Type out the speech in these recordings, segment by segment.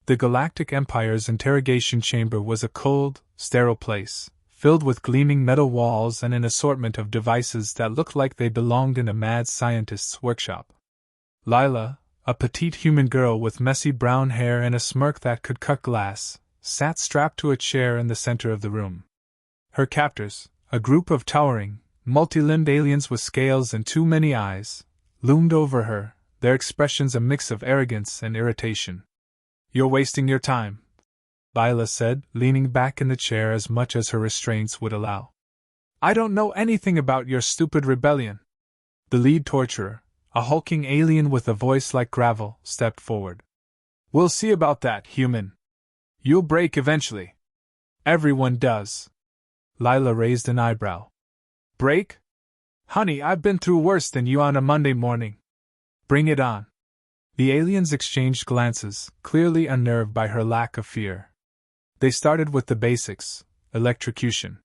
The Galactic Empire's interrogation chamber was a cold, sterile place, filled with gleaming metal walls and an assortment of devices that looked like they belonged in a mad scientist's workshop. Lila, a petite human girl with messy brown hair and a smirk that could cut glass, sat strapped to a chair in the center of the room. Her captors, a group of towering, multi-limbed aliens with scales and too many eyes, loomed over her, their expressions a mix of arrogance and irritation. "You're wasting your time," Lila said, leaning back in the chair as much as her restraints would allow. "I don't know anything about your stupid rebellion." The lead torturer, a hulking alien with a voice like gravel, stepped forward. "We'll see about that, human. You'll break eventually. Everyone does." Lila raised an eyebrow. "Break? Honey, I've been through worse than you on a Monday morning. Bring it on." The aliens exchanged glances, clearly unnerved by her lack of fear. They started with the basics: electrocution.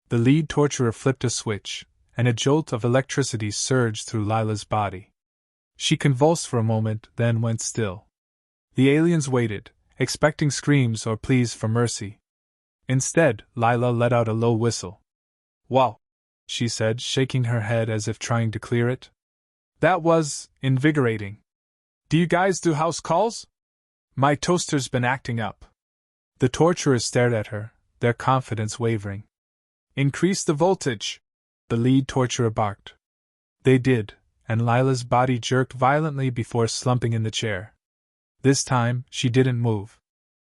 The lead torturer flipped a switch, and a jolt of electricity surged through Lila's body. She convulsed for a moment, then went still. The aliens waited, expecting screams or pleas for mercy. Instead, Lila let out a low whistle. "Wow," she said, shaking her head as if trying to clear it. "That was invigorating. Do you guys do house calls? My toaster's been acting up." The torturers stared at her, their confidence wavering. "Increase the voltage," the lead torturer barked. They did, and Lila's body jerked violently before slumping in the chair. This time, she didn't move.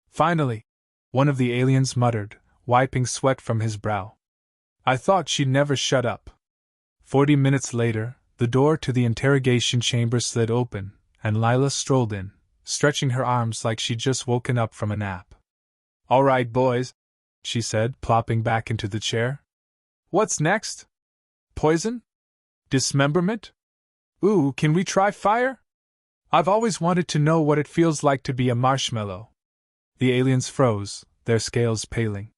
Finally, one of the aliens muttered, wiping sweat from his brow. "I thought she'd never shut up." 40 minutes later, the door to the interrogation chamber slid open, and Lila strolled in, stretching her arms like she'd just woken up from a nap. "All right, boys," she said, plopping back into the chair. "What's next? Poison? Dismemberment? Ooh, can we try fire? I've always wanted to know what it feels like to be a marshmallow." The aliens froze, their scales paling.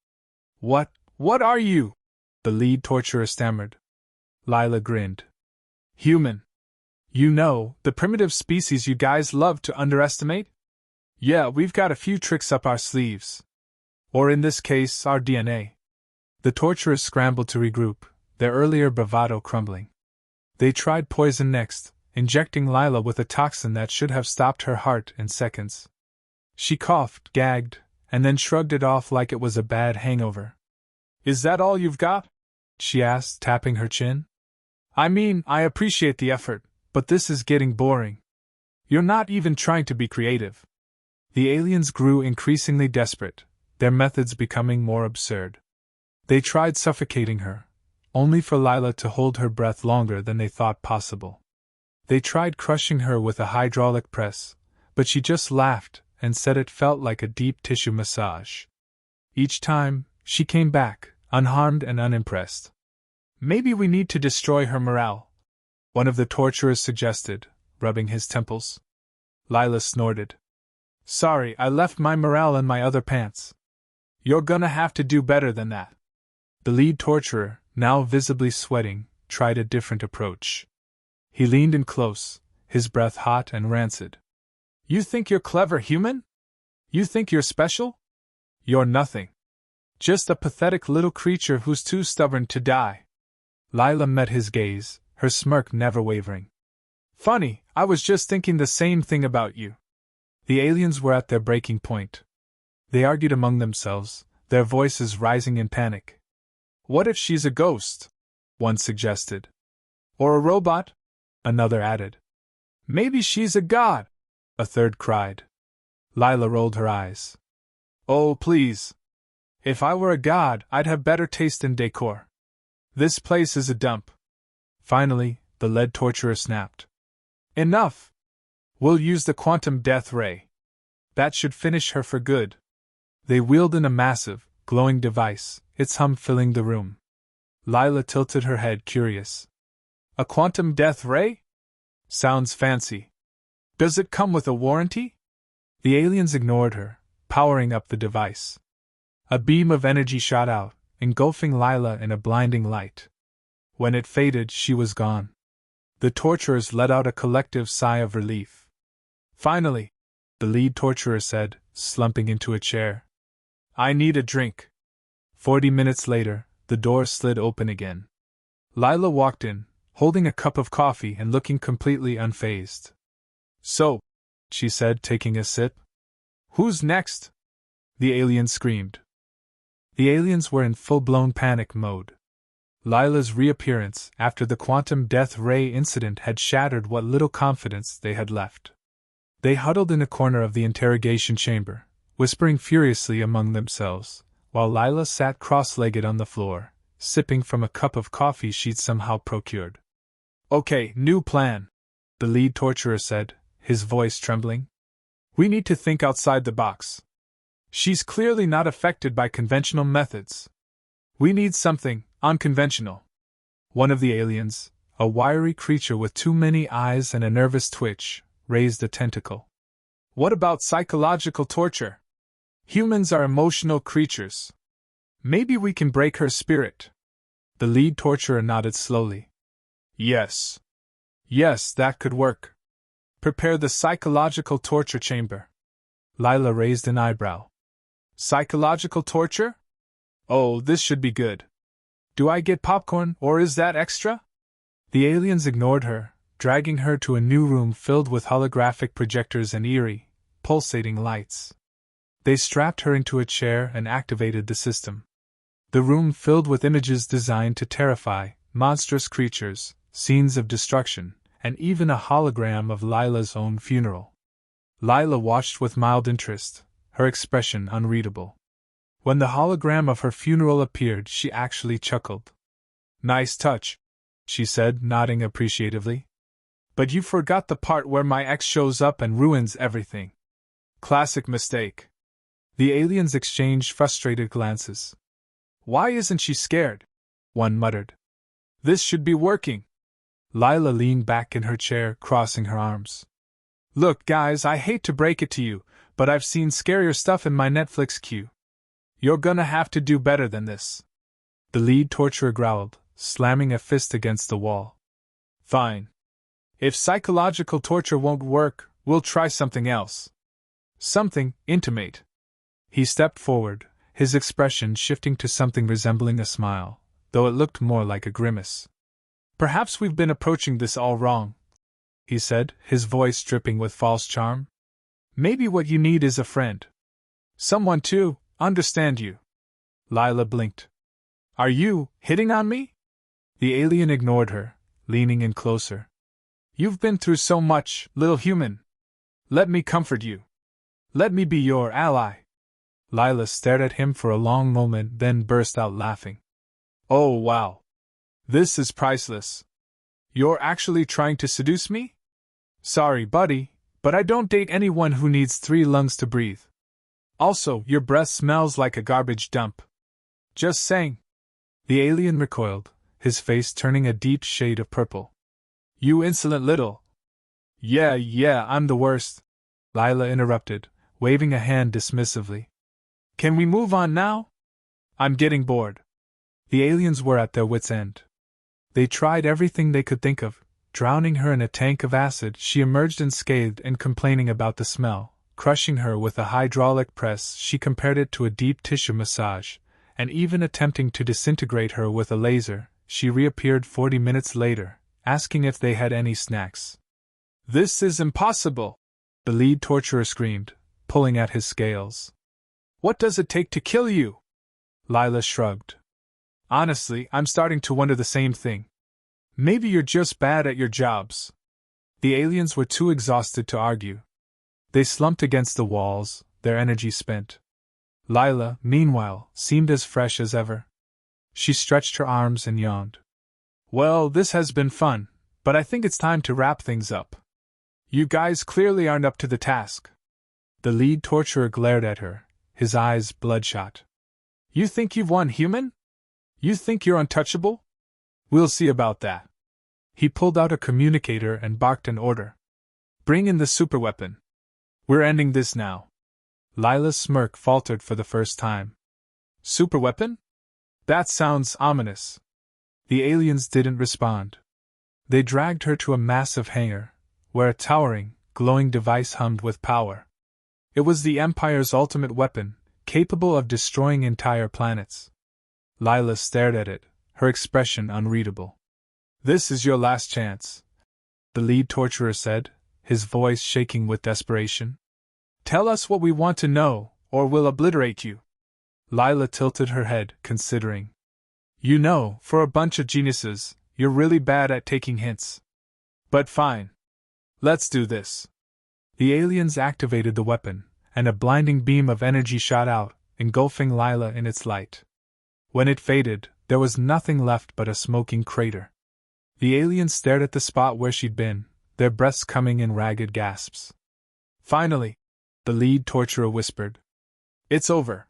What are you?" the lead torturer stammered. Lila grinned. "Human. You know, the primitive species you guys love to underestimate? Yeah, we've got a few tricks up our sleeves. Or in this case, our DNA." The torturers scrambled to regroup, their earlier bravado crumbling. They tried poison next, injecting Lila with a toxin that should have stopped her heart in seconds. She coughed, gagged, and then shrugged it off like it was a bad hangover. "Is that all you've got?" she asked, tapping her chin. "I mean, I appreciate the effort, but this is getting boring. You're not even trying to be creative." The aliens grew increasingly desperate, their methods becoming more absurd. They tried suffocating her, only for Lila to hold her breath longer than they thought possible. They tried crushing her with a hydraulic press, but she just laughed and said it felt like a deep tissue massage. Each time, she came back, unharmed and unimpressed. "Maybe we need to destroy her morale," one of the torturers suggested, rubbing his temples. Lila snorted. "Sorry, I left my morale in my other pants. You're gonna have to do better than that." The lead torturer, now visibly sweating, tried a different approach. He leaned in close, his breath hot and rancid. "You think you're clever, human? You think you're special? You're nothing. Just a pathetic little creature who's too stubborn to die." Lila met his gaze, her smirk never wavering. "Funny, I was just thinking the same thing about you." The aliens were at their breaking point. They argued among themselves, their voices rising in panic. "What if she's a ghost?" one suggested. "Or a robot?" another added. "Maybe she's a god," a third cried. Lila rolled her eyes. "Oh, please. If I were a god, I'd have better taste in decor. This place is a dump." Finally, the lead torturer snapped. "Enough! We'll use the quantum death ray. That should finish her for good." They wheeled in a massive, glowing device, its hum filling the room. Lila tilted her head, curious. "A quantum death ray? Sounds fancy. Does it come with a warranty?" The aliens ignored her, powering up the device. A beam of energy shot out, engulfing Lila in a blinding light. When it faded, she was gone. The torturers let out a collective sigh of relief. "Finally," the lead torturer said, slumping into a chair. I need a drink. 40 minutes later, the door slid open again. Lila walked in, holding a cup of coffee and looking completely unfazed. So, she said, taking a sip. Who's next? The alien screamed. The aliens were in full-blown panic mode. Lila's reappearance after the quantum death ray incident had shattered what little confidence they had left. They huddled in a corner of the interrogation chamber, whispering furiously among themselves, while Lila sat cross-legged on the floor, sipping from a cup of coffee she'd somehow procured. Okay, new plan, the lead torturer said, his voice trembling. We need to think outside the box. She's clearly not affected by conventional methods. We need something unconventional. One of the aliens, a wiry creature with too many eyes and a nervous twitch, raised a tentacle. What about psychological torture? Humans are emotional creatures. Maybe we can break her spirit. The lead torturer nodded slowly. Yes. Yes, that could work. Prepare the psychological torture chamber. Lila raised an eyebrow. Psychological torture? Oh, this should be good. Do I get popcorn, or is that extra? The aliens ignored her, dragging her to a new room filled with holographic projectors and eerie, pulsating lights. They strapped her into a chair and activated the system. The room filled with images designed to terrify, monstrous creatures, scenes of destruction, and even a hologram of Lila's own funeral. Lila watched with mild interest, her expression unreadable. When the hologram of her funeral appeared, she actually chuckled. Nice touch, she said, nodding appreciatively. But you forgot the part where my ex shows up and ruins everything. Classic mistake. The aliens exchanged frustrated glances. Why isn't she scared? One muttered. This should be working. Lila leaned back in her chair, crossing her arms. Look, guys, I hate to break it to you, but I've seen scarier stuff in my Netflix queue. You're gonna have to do better than this. The lead torturer growled, slamming a fist against the wall. Fine. If psychological torture won't work, we'll try something else. Something intimate. He stepped forward, his expression shifting to something resembling a smile, though it looked more like a grimace. Perhaps we've been approaching this all wrong, he said, his voice dripping with false charm. Maybe what you need is a friend. Someone to understand you. Lila blinked. Are you hitting on me? The alien ignored her, leaning in closer. You've been through so much, little human. Let me comfort you. Let me be your ally. Lila stared at him for a long moment, then burst out laughing. Oh, wow. This is priceless. You're actually trying to seduce me? Sorry, buddy, but I don't date anyone who needs 3 lungs to breathe. Also, your breath smells like a garbage dump. Just saying. The alien recoiled, his face turning a deep shade of purple. You insolent little. Yeah, I'm the worst, Lila interrupted, waving a hand dismissively. Can we move on now? I'm getting bored. The aliens were at their wits' end. They tried everything they could think of, drowning her in a tank of acid. She emerged unscathed and complaining about the smell, crushing her with a hydraulic press. She compared it to a deep tissue massage, and even attempting to disintegrate her with a laser. She reappeared 40 minutes later, asking if they had any snacks. This is impossible, the lead torturer screamed, pulling at his scales. What does it take to kill you? Lila shrugged. Honestly, I'm starting to wonder the same thing. Maybe you're just bad at your jobs. The aliens were too exhausted to argue. They slumped against the walls, their energy spent. Lila, meanwhile, seemed as fresh as ever. She stretched her arms and yawned. Well, this has been fun, but I think it's time to wrap things up. You guys clearly aren't up to the task. The lead torturer glared at her, his eyes bloodshot. You think you've won, human? You think you're untouchable? We'll see about that. He pulled out a communicator and barked an order. Bring in the superweapon. We're ending this now. Lila's smirk faltered for the first time. Superweapon? That sounds ominous. The aliens didn't respond. They dragged her to a massive hangar, where a towering, glowing device hummed with power. It was the Empire's ultimate weapon, capable of destroying entire planets. Lila stared at it, her expression unreadable. "This is your last chance," the lead torturer said, his voice shaking with desperation. "Tell us what we want to know, or we'll obliterate you." Lila tilted her head, considering. "You know, for a bunch of geniuses, you're really bad at taking hints. But fine. Let's do this." The aliens activated the weapon, and a blinding beam of energy shot out, engulfing Lila in its light. When it faded, there was nothing left but a smoking crater. The aliens stared at the spot where she'd been, their breaths coming in ragged gasps. "Finally," the lead torturer whispered. "It's over."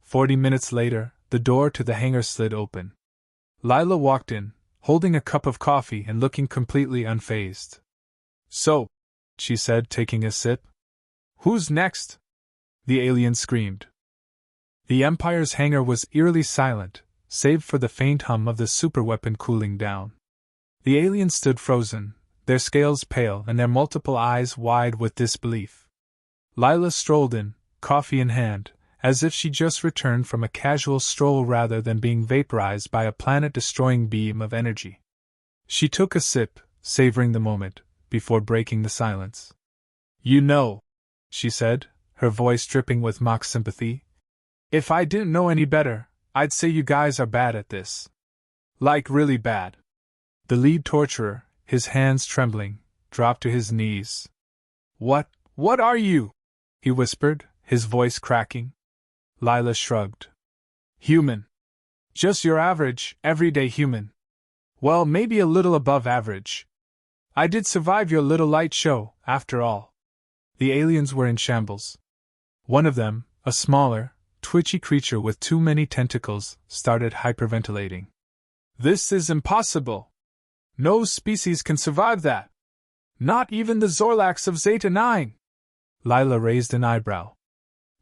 40 minutes later, the door to the hangar slid open. Lila walked in, holding a cup of coffee and looking completely unfazed. "So," she said, taking a sip. "Who's next?" the alien screamed. The Empire's hangar was eerily silent, save for the faint hum of the superweapon cooling down. The aliens stood frozen, their scales pale and their multiple eyes wide with disbelief. Lila strolled in, coffee in hand, as if she just returned from a casual stroll rather than being vaporized by a planet-destroying beam of energy. She took a sip, savoring the moment, before breaking the silence. "You know," she said, her voice dripping with mock sympathy, "if I didn't know any better, I'd say you guys are bad at this. Like really bad." The lead torturer, his hands trembling, dropped to his knees. What are you?" he whispered, his voice cracking. Lila shrugged. "Human. Just your average, everyday human. Well, maybe a little above average. I did survive your little light show, after all." The aliens were in shambles. One of them, a smaller, twitchy creature with too many tentacles, started hyperventilating. "This is impossible. No species can survive that. Not even the Zorlax of Zeta 9. Lila raised an eyebrow.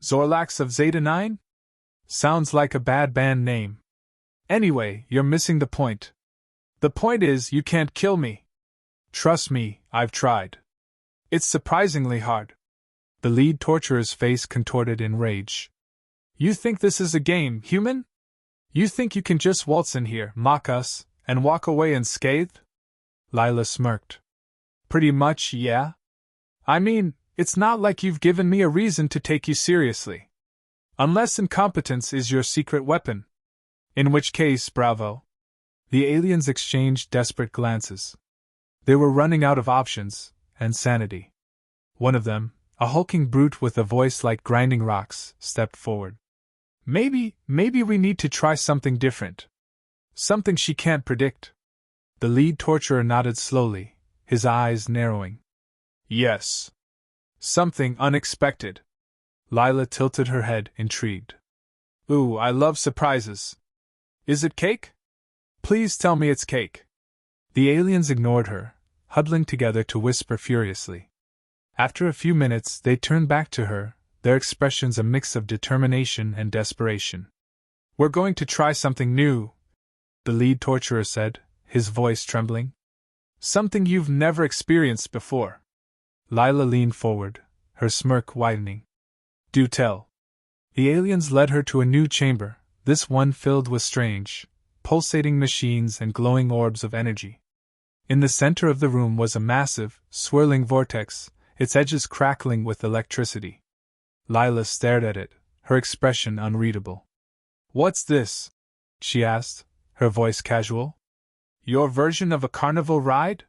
"Zorlax of Zeta 9? Sounds like a bad band name. Anyway, you're missing the point. The point is, you can't kill me. Trust me, I've tried. It's surprisingly hard." The lead torturer's face contorted in rage. "You think this is a game, human? You think you can just waltz in here, mock us, and walk away unscathed?" Lila smirked. "Pretty much, yeah. I mean, it's not like you've given me a reason to take you seriously. Unless incompetence is your secret weapon. In which case, bravo." The aliens exchanged desperate glances. They were running out of options, and sanity. One of them, a hulking brute with a voice like grinding rocks, stepped forward. Maybe we need to try something different. Something she can't predict." The lead torturer nodded slowly, his eyes narrowing. "Yes. Something unexpected." Lila tilted her head, intrigued. "Ooh, I love surprises. Is it cake? Please tell me it's cake." The aliens ignored her, huddling together to whisper furiously. After a few minutes, they turned back to her, their expressions a mix of determination and desperation. "We're going to try something new," the lead torturer said, his voice trembling. "Something you've never experienced before." Lila leaned forward, her smirk widening. "Do tell." The aliens led her to a new chamber, this one filled with strange, pulsating machines and glowing orbs of energy. In the center of the room was a massive, swirling vortex, its edges crackling with electricity. Lila stared at it, her expression unreadable. "What's this?" she asked, her voice casual. "Your version of a carnival ride?"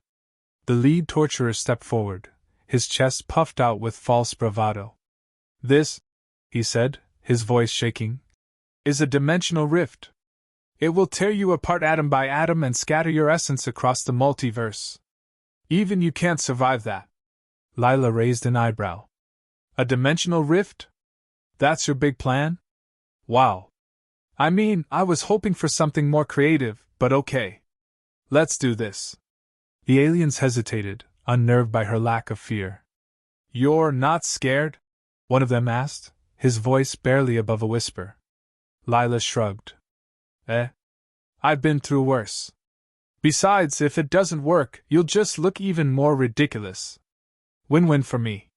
The lead torturer stepped forward, his chest puffed out with false bravado. "This," he said, his voice shaking, "is a dimensional rift. It will tear you apart atom by atom and scatter your essence across the multiverse. Even you can't survive that." Lila raised an eyebrow. "A dimensional rift? That's your big plan? Wow. I mean, I was hoping for something more creative, but okay. Let's do this." The aliens hesitated, unnerved by her lack of fear. "You're not scared?" one of them asked, his voice barely above a whisper. Lila shrugged. I've been through worse. Besides, if it doesn't work, you'll just look even more ridiculous. Win-win for me."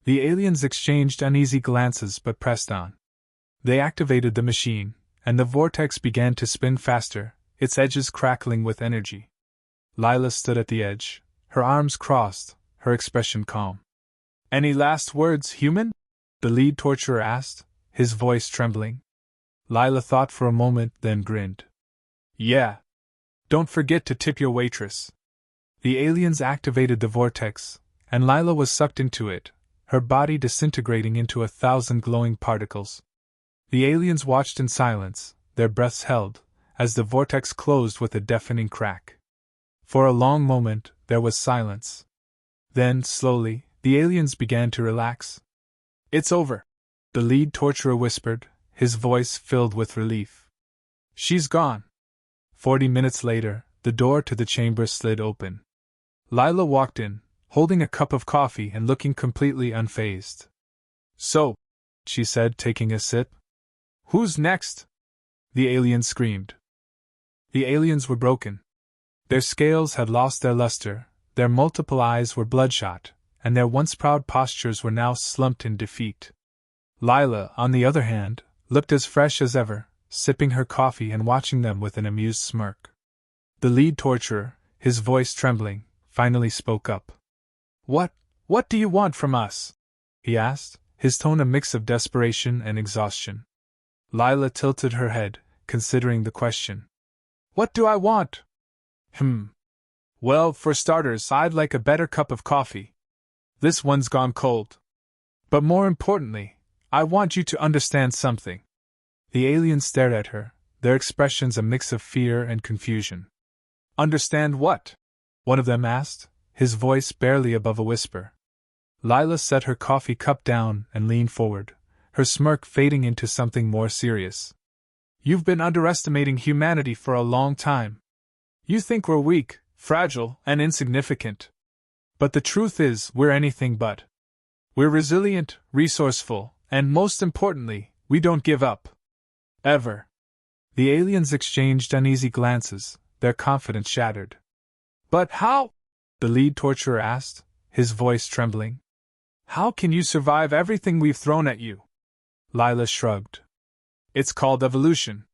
The aliens exchanged uneasy glances but pressed on. They activated the machine, and the vortex began to spin faster, its edges crackling with energy. Lila stood at the edge, her arms crossed, her expression calm. "Any last words, human?" the lead torturer asked, his voice trembling. Lila thought for a moment, then grinned. "Yeah. Don't forget to tip your waitress." The aliens activated the vortex, and Lila was sucked into it, her body disintegrating into 1,000 glowing particles. The aliens watched in silence, their breaths held, as the vortex closed with a deafening crack. For a long moment, there was silence. Then, slowly, the aliens began to relax. "It's over," the lead torturer whispered, his voice filled with relief. "She's gone." 40 minutes later, the door to the chamber slid open. Lila walked in, holding a cup of coffee and looking completely unfazed. "So," she said, taking a sip. "Who's next?" The alien screamed. The aliens were broken. Their scales had lost their luster, their multiple eyes were bloodshot, and their once proud postures were now slumped in defeat. Lila, on the other hand, looked as fresh as ever, sipping her coffee and watching them with an amused smirk. The lead torturer, his voice trembling, finally spoke up. What do you want from us?" he asked, his tone a mix of desperation and exhaustion. Lila tilted her head, considering the question. "What do I want?" Well, for starters, I'd like a better cup of coffee. This one's gone cold. But more importantly, I want you to understand something." The aliens stared at her, their expressions a mix of fear and confusion. "Understand what?" one of them asked, his voice barely above a whisper. Lila set her coffee cup down and leaned forward, her smirk fading into something more serious. "You've been underestimating humanity for a long time. You think we're weak, fragile, and insignificant. But the truth is, we're anything but. We're resilient, resourceful, and most importantly, we don't give up. Ever." The aliens exchanged uneasy glances, their confidence shattered. "But how?" the lead torturer asked, his voice trembling. "How can you survive everything we've thrown at you?" Lila shrugged. "It's called evolution.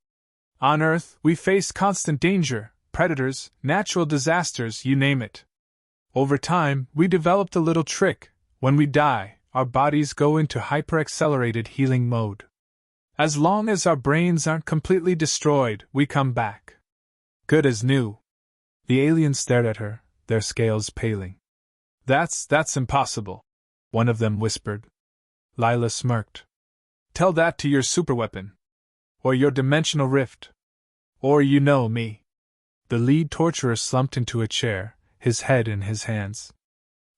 On Earth, we faced constant danger, predators, natural disasters, you name it. Over time, we developed a little trick. When we die, our bodies go into hyper-accelerated healing mode. As long as our brains aren't completely destroyed, we come back. Good as new." The aliens stared at her, their scales paling. That's impossible," one of them whispered. Lila smirked. "Tell that to your superweapon. Or your dimensional rift. Or you know me." The lead torturer slumped into a chair, his head in his hands.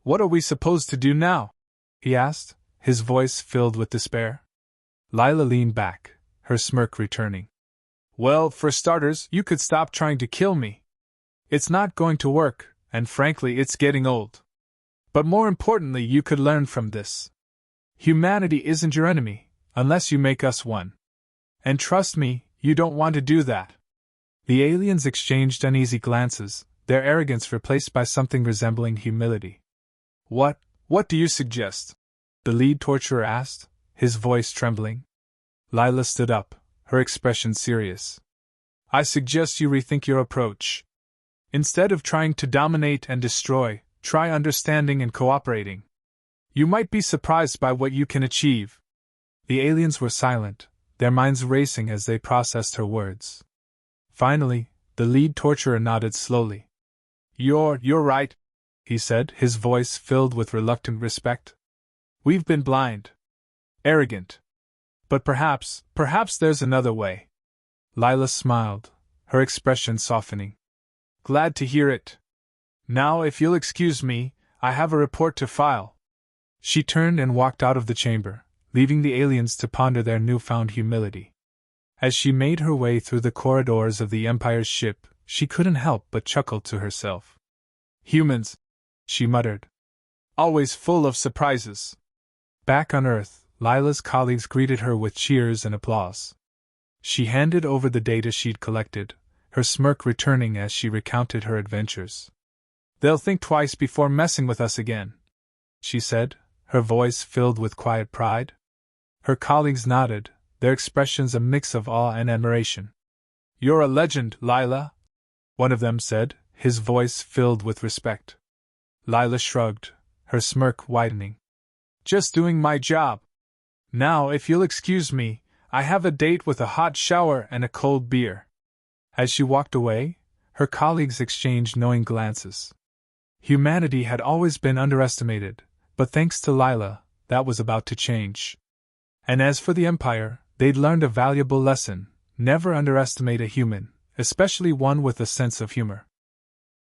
"What are we supposed to do now?" he asked, his voice filled with despair. Lila leaned back, her smirk returning. "Well, for starters, you could stop trying to kill me. It's not going to work, and frankly, it's getting old. But more importantly, you could learn from this. Humanity isn't your enemy, unless you make us one. And trust me, you don't want to do that." The aliens exchanged uneasy glances, their arrogance replaced by something resembling humility. What do you suggest?" the lead torturer asked, his voice trembling. Lila stood up, her expression serious. "I suggest you rethink your approach. Instead of trying to dominate and destroy, try understanding and cooperating. You might be surprised by what you can achieve." The aliens were silent, their minds racing as they processed her words. Finally, the lead torturer nodded slowly. You're right," he said, his voice filled with reluctant respect. "We've been blind. Arrogant. But perhaps there's another way." Lila smiled, her expression softening. "Glad to hear it. Now, if you'll excuse me, I have a report to file." She turned and walked out of the chamber, leaving the aliens to ponder their newfound humility. As she made her way through the corridors of the Empire's ship, she couldn't help but chuckle to herself. "Humans," she muttered. "Always full of surprises." Back on Earth, Lila's colleagues greeted her with cheers and applause. She handed over the data she'd collected, her smirk returning as she recounted her adventures. "They'll think twice before messing with us again," she said, her voice filled with quiet pride. Her colleagues nodded, their expressions a mix of awe and admiration. "You're a legend, Lila," one of them said, his voice filled with respect. Lila shrugged, her smirk widening. "Just doing my job. Now, if you'll excuse me, I have a date with a hot shower and a cold beer." As she walked away, her colleagues exchanged knowing glances. Humanity had always been underestimated, but thanks to Lila, that was about to change. And as for the Empire, they'd learned a valuable lesson: never underestimate a human, especially one with a sense of humor.